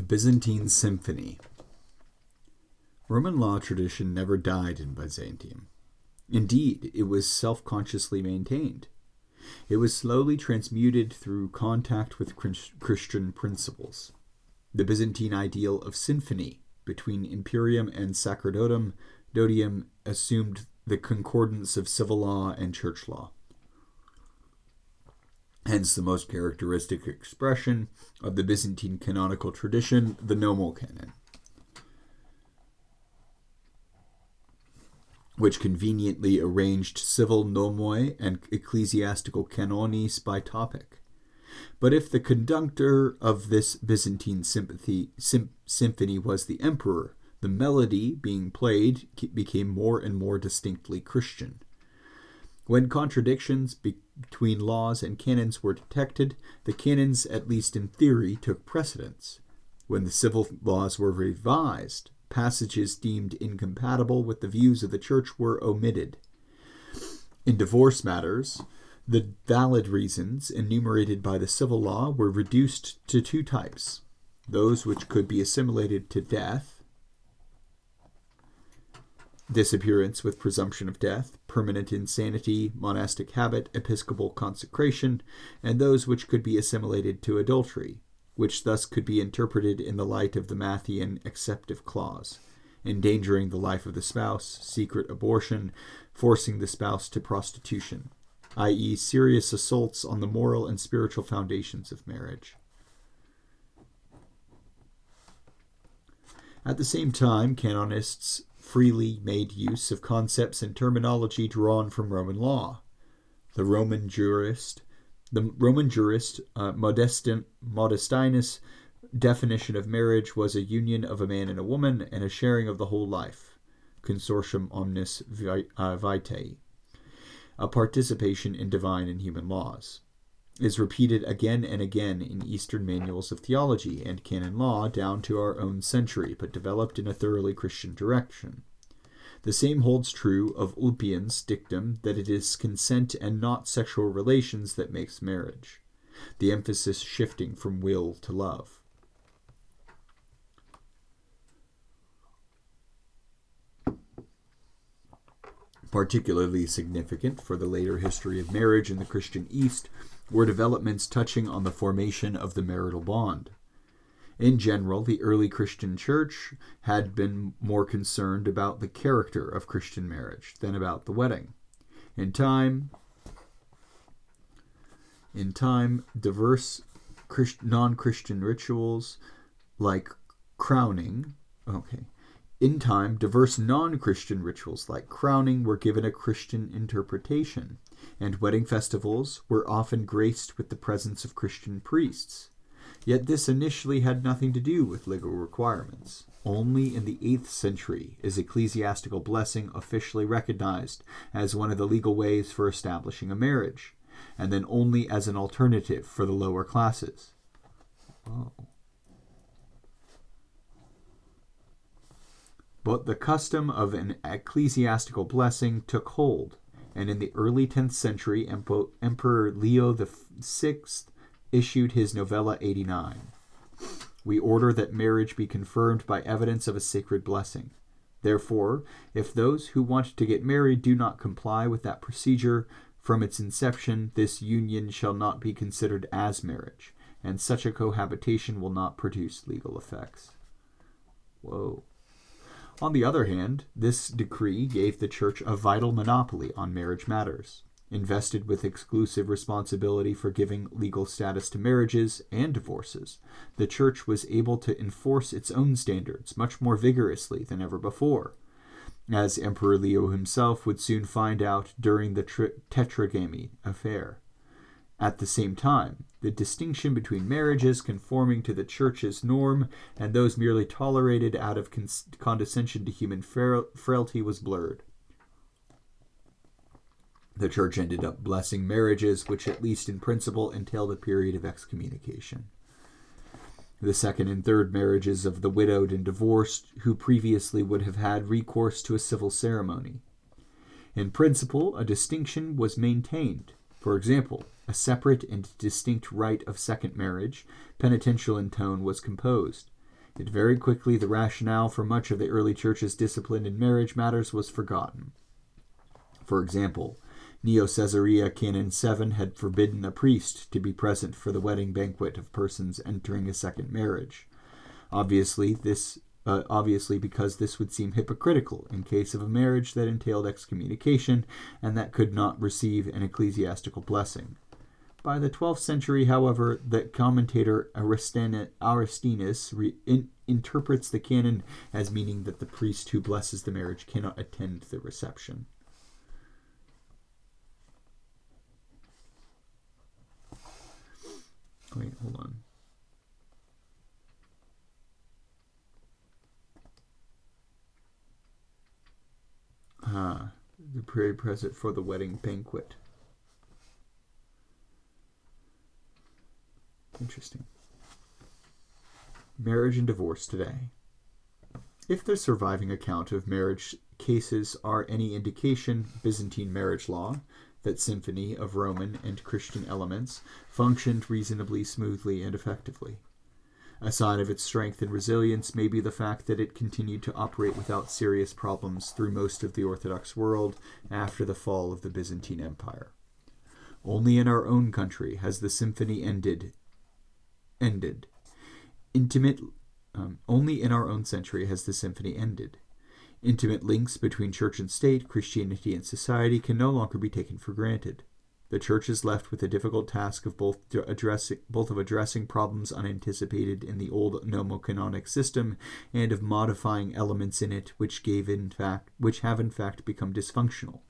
Byzantine Symphony. Roman law tradition never died in Byzantium. Indeed, it was self-consciously maintained. It was slowly transmuted through contact with Christian principles. The Byzantine ideal of symphony between imperium and sacerdotium assumed the concordance of civil law and church law. Hence the most characteristic expression of the Byzantine canonical tradition, the nomal canon, which conveniently arranged civil nomoi and ecclesiastical canones by topic. But if the conductor of this Byzantine symphony was the emperor, the melody being played became more and more distinctly Christian. When contradictions between laws and canons were detected, the canons, at least in theory, took precedence. When the civil laws were revised, passages deemed incompatible with the views of the Church were omitted. In divorce matters, the valid reasons enumerated by the civil law were reduced to two types: those which could be assimilated to death, disappearance with presumption of death, permanent insanity, monastic habit, episcopal consecration, and those which could be assimilated to adultery, which thus could be interpreted in the light of the Matthean acceptive clause, endangering the life of the spouse, secret abortion, forcing the spouse to prostitution, i.e., serious assaults on the moral and spiritual foundations of marriage. At the same time, canonists freely made use of concepts and terminology drawn from Roman law. The Roman jurist Modestinus' definition of marriage was a union of a man and a woman and a sharing of the whole life, consortium omnis vitae, a participation in divine and human laws, is repeated again and again in Eastern manuals of theology and canon law down to our own century, but developed in a thoroughly Christian direction. The same holds true of Ulpian's dictum that it is consent and not sexual relations that makes marriage, the emphasis shifting from will to love. Particularly significant for the later history of marriage in the Christian East were developments touching on the formation of the marital bond. In general, the early Christian church had been more concerned about the character of Christian marriage than about the wedding. In time, diverse non-Christian rituals like crowning, diverse non-Christian rituals like crowning were given a Christian interpretation, and wedding festivals were often graced with the presence of Christian priests. Yet this initially had nothing to do with legal requirements. Only in the 8th century is ecclesiastical blessing officially recognized as one of the legal ways for establishing a marriage, and then only as an alternative for the lower classes. Whoa. But the custom of an ecclesiastical blessing took hold, and in the early 10th century, Emperor Leo VI issued his Novella 89. We order that marriage be confirmed by evidence of a sacred blessing. Therefore, if those who want to get married do not comply with that procedure, from its inception, this union shall not be considered as marriage, and such a cohabitation will not produce legal effects. Whoa. On the other hand, this decree gave the Church a vital monopoly on marriage matters. Invested with exclusive responsibility for giving legal status to marriages and divorces, the Church was able to enforce its own standards much more vigorously than ever before, as Emperor Leo himself would soon find out during the Tetragamy affair. At the same time, the distinction between marriages conforming to the Church's norm and those merely tolerated out of condescension to human frailty was blurred. The Church ended up blessing marriages which, at least in principle, entailed a period of excommunication. The second and third marriages of the widowed and divorced, who previously would have had recourse to a civil ceremony. In principle, a distinction was maintained. For example, a separate and distinct rite of second marriage, penitential in tone, was composed. Yet very quickly the rationale for much of the early church's discipline in marriage matters was forgotten. For example, Neo-Caesarea Canon 7 had forbidden a priest to be present for the wedding banquet of persons entering a second marriage. Obviously, because this would seem hypocritical in case of a marriage that entailed excommunication and that could not receive an ecclesiastical blessing. By the 12th century, however, the commentator Aristinus interprets the canon as meaning that the priest who blesses the marriage cannot attend the reception. Wait, hold on. The prayer present for the wedding banquet. Interesting. Marriage and divorce today. If the surviving account of marriage cases are any indication, Byzantine marriage law, that symphony of Roman and Christian elements, functioned reasonably smoothly and effectively. A sign of its strength and resilience may be the fact that it continued to operate without serious problems through most of the Orthodox world after the fall of the Byzantine Empire. Only in our own country has the symphony ended. Only in our own century has the symphony ended. Intimate links between church and state, Christianity and society can no longer be taken for granted. The church is left with the difficult task of both addressing problems unanticipated in the old nomocanonic system and of modifying elements in it which have in fact become dysfunctional.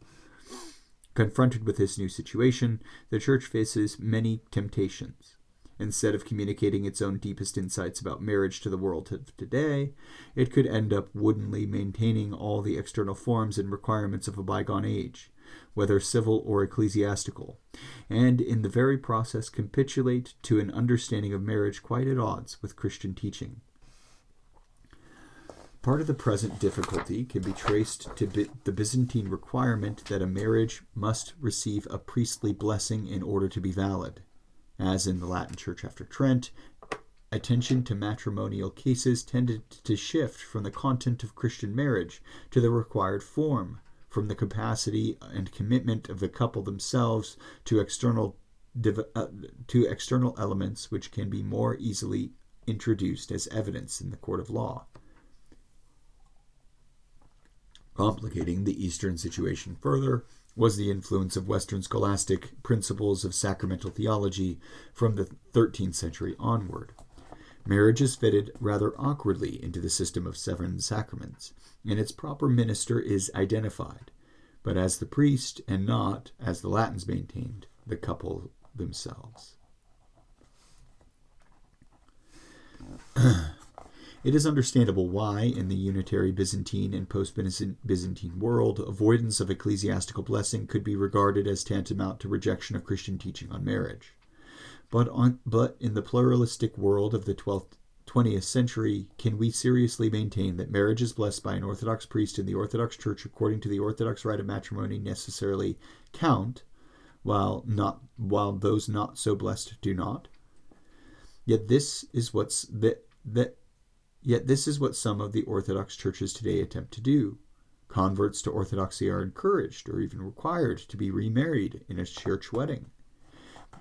Confronted with this new situation, the church faces many temptations. Instead of communicating its own deepest insights about marriage to the world of today, it could end up woodenly maintaining all the external forms and requirements of a bygone age, whether civil or ecclesiastical, and in the very process capitulate to an understanding of marriage quite at odds with Christian teaching. Part of the present difficulty can be traced to the Byzantine requirement that a marriage must receive a priestly blessing in order to be valid. As in the Latin Church after Trent, attention to matrimonial cases tended to shift from the content of Christian marriage to the required form, from the capacity and commitment of the couple themselves to external elements which can be more easily introduced as evidence in the court of law. Complicating the Eastern situation further was the influence of Western scholastic principles of sacramental theology from the 13th century onward. Marriage is fitted rather awkwardly into the system of 7 sacraments, and its proper minister is identified, but as the priest and not, as the Latins maintained, the couple themselves. It is understandable why, in the unitary Byzantine and post-Byzantine world, avoidance of ecclesiastical blessing could be regarded as tantamount to rejection of Christian teaching on marriage. But in the pluralistic world of the 20th century, can we seriously maintain that marriage is blessed by an Orthodox priest in the Orthodox Church according to the Orthodox rite of matrimony necessarily count, while those not so blessed do not? Yet this is what some of the Orthodox churches today attempt to do. Converts to Orthodoxy are encouraged or even required to be remarried in a church wedding.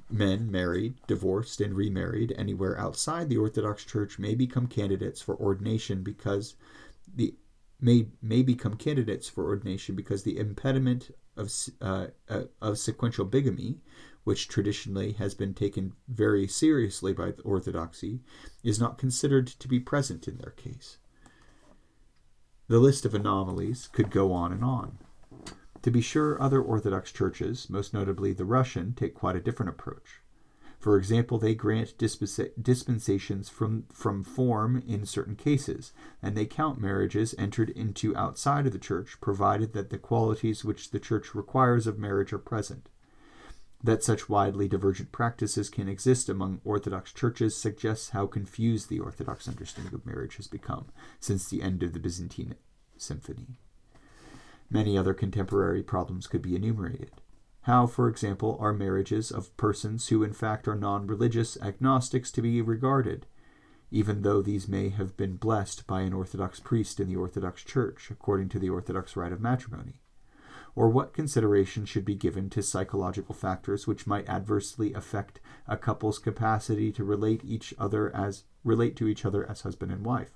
Men married, divorced, and remarried anywhere outside the Orthodox Church may become candidates for ordination because the impediment of sequential bigamy, which traditionally has been taken very seriously by the Orthodoxy, is not considered to be present in their case. The list of anomalies could go on and on. To be sure, other Orthodox churches, most notably the Russian, take quite a different approach. For example, they grant dispensations from form in certain cases, and they count marriages entered into outside of the church, provided that the qualities which the church requires of marriage are present. That such widely divergent practices can exist among Orthodox churches suggests how confused the Orthodox understanding of marriage has become since the end of the Byzantine Symphony. Many other contemporary problems could be enumerated. How, for example, are marriages of persons who in fact are non-religious agnostics to be regarded? even though these may have been blessed by an Orthodox priest in the Orthodox Church, according to the Orthodox rite of matrimony? Or what consideration should be given to psychological factors which might adversely affect a couple's capacity to relate to each other as husband and wife?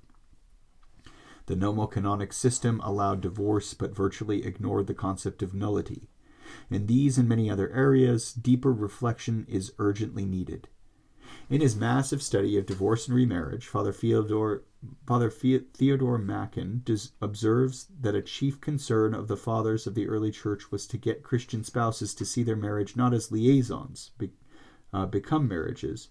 The nomocanonic system allowed divorce but virtually ignored the concept of nullity. In these and many other areas, deeper reflection is urgently needed. In his massive study of divorce and remarriage, Father Theodore Mackin observes that a chief concern of the fathers of the early church was to get Christian spouses to see their marriage not as liaisons, become marriages,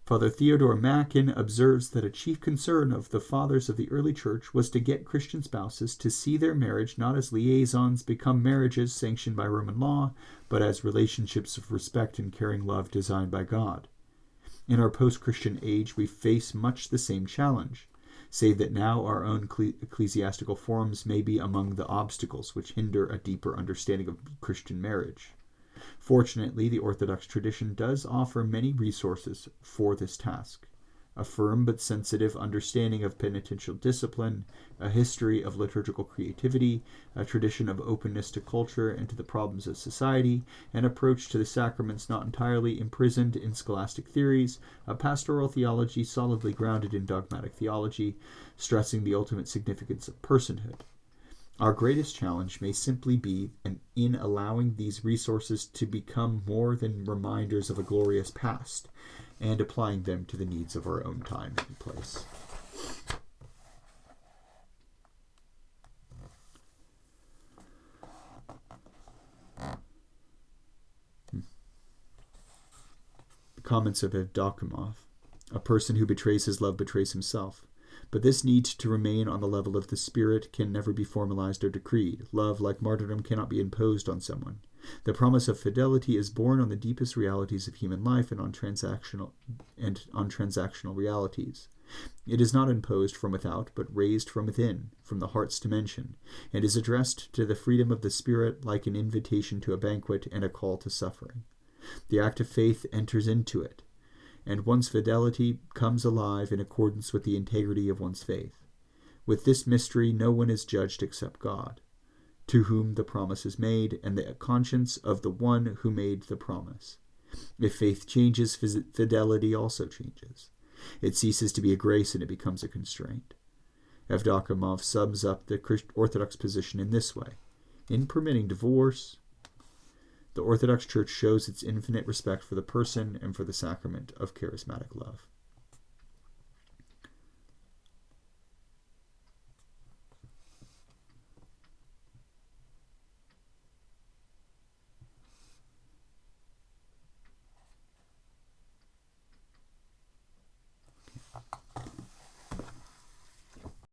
Father Theodore Mackin observes that a chief concern of the fathers of the early church was to get Christian spouses to see their marriage not as liaisons, become marriages sanctioned by Roman law, but as relationships of respect and caring love designed by God. In our post-Christian age, we face much the same challenge, save that now our own ecclesiastical forms may be among the obstacles which hinder a deeper understanding of Christian marriage. Fortunately, the Orthodox tradition does offer many resources for this task. A firm but sensitive understanding of penitential discipline, a history of liturgical creativity, a tradition of openness to culture and to the problems of society, an approach to the sacraments not entirely imprisoned in scholastic theories, a pastoral theology solidly grounded in dogmatic theology, stressing the ultimate significance of personhood. Our greatest challenge may simply be in allowing these resources to become more than reminders of a glorious past and applying them to the needs of our own time and place. The comments of Evdokimov. A person who betrays his love betrays himself. But this need to remain on the level of the spirit can never be formalized or decreed. Love, like martyrdom, cannot be imposed on someone. The promise of fidelity is born on the deepest realities of human life and on transactional realities. It is not imposed from without, but raised from within, from the heart's dimension, and is addressed to the freedom of the spirit like an invitation to a banquet and a call to suffering. The act of faith enters into it, and one's fidelity comes alive in accordance with the integrity of one's faith. With this mystery, no one is judged except God, to whom the promise is made, and the conscience of the one who made the promise. If faith changes, fidelity also changes. It ceases to be a grace and it becomes a constraint. Evdokimov sums up the Orthodox position in this way. In permitting divorce, the Orthodox Church shows its infinite respect for the person and for the sacrament of charismatic love.